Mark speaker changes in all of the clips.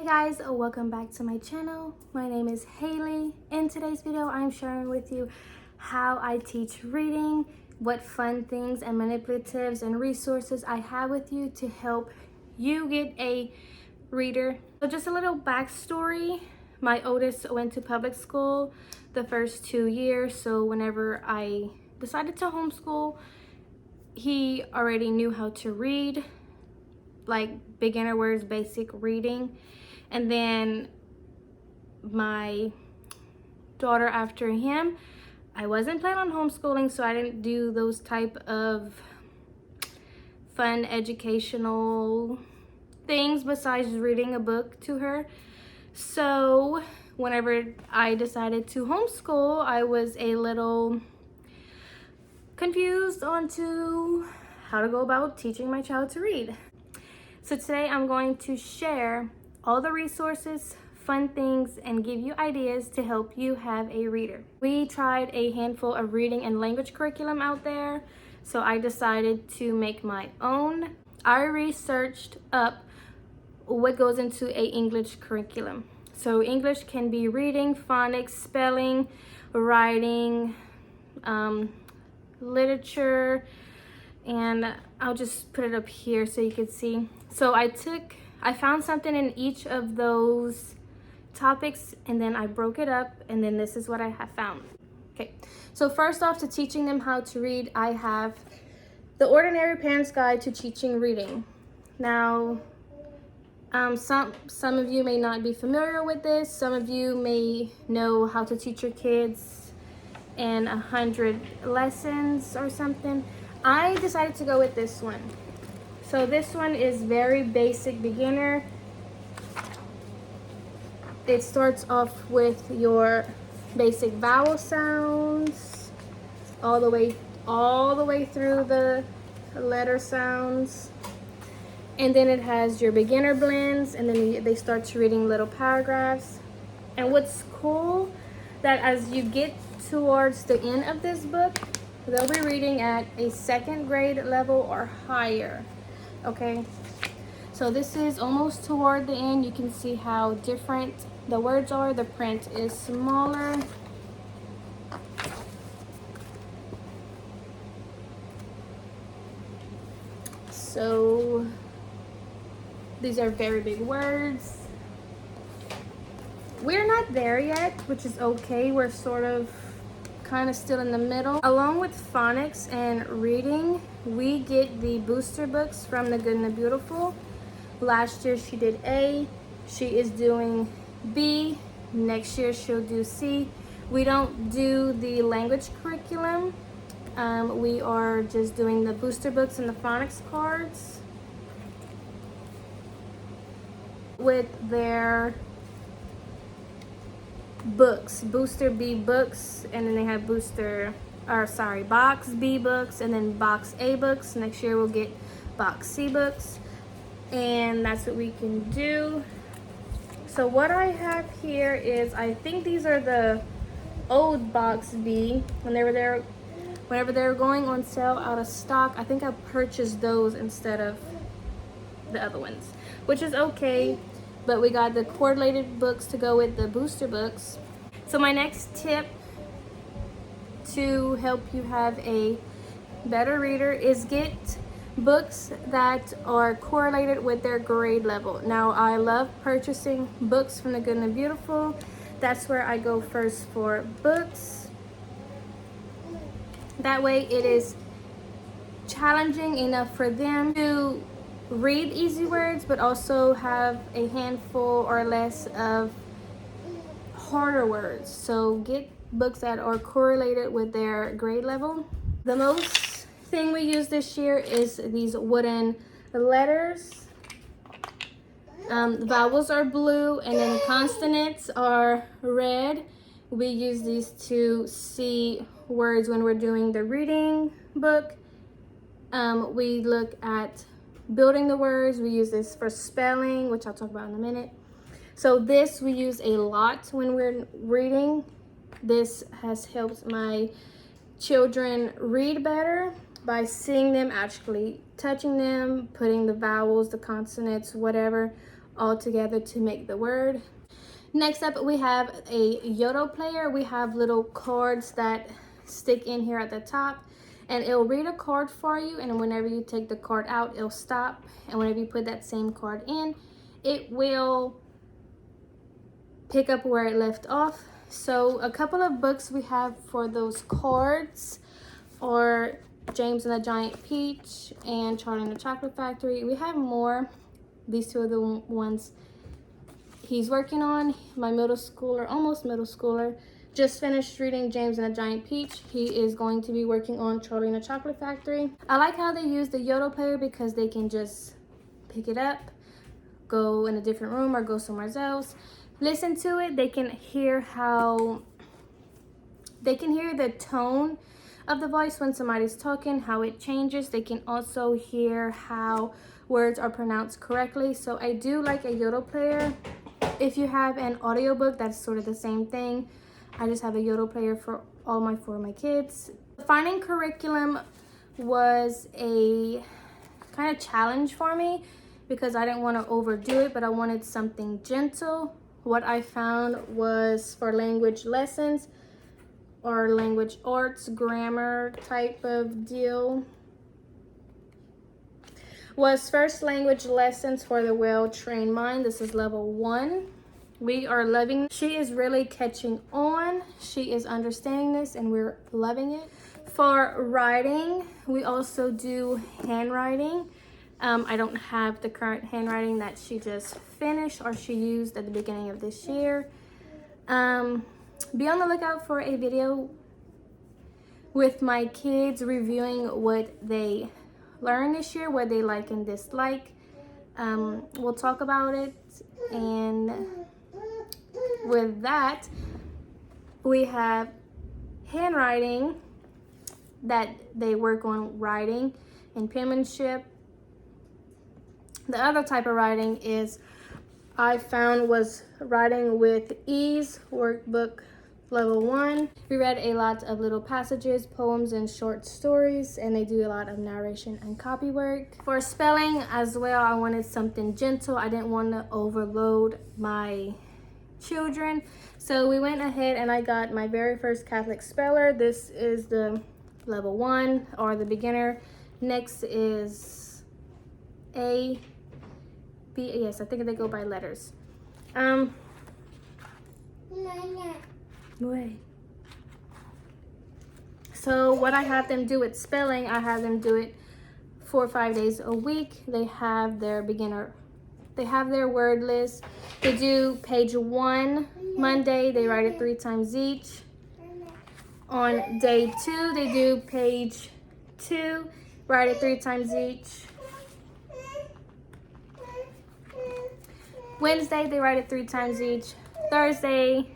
Speaker 1: guys, welcome back to my channel. My name is Haley. In today's video, I'm sharing with you how I teach reading, what fun things and manipulatives and resources I have with you to help you get a reader. So just a little backstory. My oldest went to public school the first 2 years, so whenever I decided to homeschool, he already knew how to read, like beginner words, basic reading. And then my daughter after him, I wasn't planning on homeschooling, so I didn't do those type of fun educational things besides reading a book to her. So whenever I decided to homeschool, I was a little confused onto how to go about teaching my child to read. So today I'm going to share all the resources, fun things, and give you ideas to help you have a reader. We tried a handful of reading and language curriculum out there, so I decided to make my own. I researched up what goes into a English curriculum. So English can be reading, phonics, spelling, writing, literature, and I'll just put it up here so you can see. So I found something in each of those topics, and then I broke it up, and then this is what I have found. Okay, so first off, to teaching them how to read, I have the Ordinary Parent's Guide to Teaching Reading. Now, some of you may not be familiar with this. Some of you may know how to teach your kids in 100 lessons or something. I decided to go with this one. So this one is very basic beginner. It starts off with your basic vowel sounds all the way through the letter sounds. And then it has your beginner blends, and then they start to reading little paragraphs. And what's cool, that as you get towards the end of this book, they'll be reading at a second grade level or higher. Okay, so this is almost toward the end. You can see how different the words are. The print is smaller. So these are very big words. We're not there yet, which is okay. We're sort of kind of still in the middle. Along with phonics and reading, we get the booster books from The Good and the Beautiful. Last year she did A, she is doing B, next year she'll do C. We don't do the language curriculum. We are just doing the booster books and the phonics cards with their books, booster B books, and then they have box B books, and then box A books. Next year we'll get box C books, and that's what we can do. So what I have here is, I think these are the old box B. Whenever they were going on sale out of stock, I think I purchased those instead of the other ones, which is okay. But we got the correlated books to go with the booster books. So my next tip to help you have a better reader is get books that are correlated with their grade level. Now, I love purchasing books from The Good and the Beautiful. That's where I go first for books. That way it is challenging enough for them to read easy words, but also have a handful or less of harder words. So get books that are correlated with their grade level. The most thing we use this year is these wooden letters. Vowels are blue, and then consonants are red. We use these to see words when we're doing the reading book. We look at building the words. We use this for spelling, which I'll talk about in a minute. So this we use a lot when we're reading. This has helped my children read better by seeing them, actually touching them, putting the vowels, the consonants, whatever, all together to make the word. Next up, we have a Yodel player. We have little cards that stick in here at the top, and it'll read a card for you, and whenever you take the card out, it'll stop, and whenever you put that same card in, it will pick up where it left off. So a couple of books we have for those cards are James and the Giant Peach and Charlie and the Chocolate Factory. We have more. These two are the ones he's working on. My middle schooler, almost middle schooler, just finished reading James and the Giant Peach. He is going to be working on Charlie and the Chocolate Factory. I like how they use the Yodel player because they can just pick it up, go in a different room or go somewhere else, listen to it. They can hear the tone of the voice when somebody's talking, how it changes. They can also hear how words are pronounced correctly. So I do like a Yodel player. If you have an audiobook, that's sort of the same thing. I just have a Yodel player for all my kids. Finding curriculum was a kind of challenge for me because I didn't want to overdo it, but I wanted something gentle. What I found was for language lessons or language arts, grammar type of deal, was First Language Lessons for the Well-Trained Mind. This is level 1. We are loving it. She is really catching on. She is understanding this and we're loving it. For writing, we also do handwriting. I don't have the current handwriting that she just finished or she used at the beginning of this year. Be on the lookout for a video with my kids reviewing what they learned this year, what they like and dislike. We'll talk about it. And with that, we have handwriting that they work on writing and penmanship. The other type of writing is I found was writing with ease, workbook level 1. We read a lot of little passages, poems, and short stories, and they do a lot of narration and copy work. For spelling as well, I wanted something gentle. I didn't want to overload my children. So we went ahead and I got my very first Catholic speller. This is the level 1 or the beginner. Next is A, B, yes, I think they go by letters. So what I have them do with spelling, I have them do it 4 or 5 days a week. They have their beginner, they have their word list. They do page 1 Monday, they write it 3 times each. On day 2, they do page 2, write it 3 times each. Wednesday, they write it 3 times each. Thursday,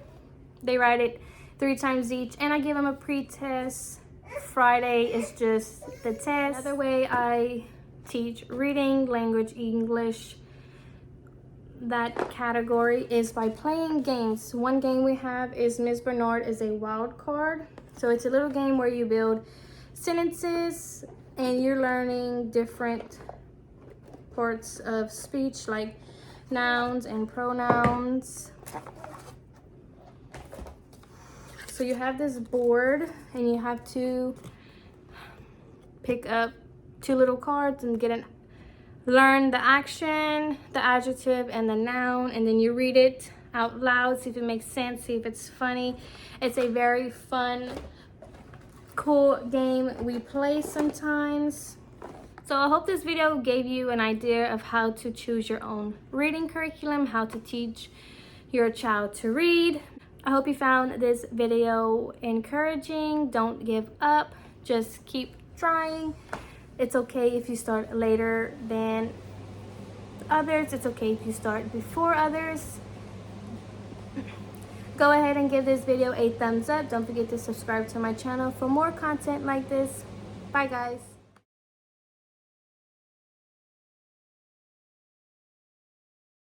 Speaker 1: they write it 3 times each, and I give them a pre-test. Friday is just the test. Another way I teach reading, language, English, that category is by playing games. One game we have is Miss Bernard is a wild card. So it's a little game where you build sentences and you're learning different parts of speech like nouns and pronouns. So you have this board and you have to pick up 2 little cards and learn the action, the adjective, and the noun, and then you read it out loud, see if it makes sense, see if it's funny. It's a very fun, cool game we play sometimes. So I hope this video gave you an idea of how to choose your own reading curriculum, how to teach your child to read. I hope you found this video encouraging. Don't give up, just keep trying. It's okay if you start later than others. It's okay if you start before others. Go ahead and give this video a thumbs up. Don't forget to subscribe to my channel for more content like this. Bye guys.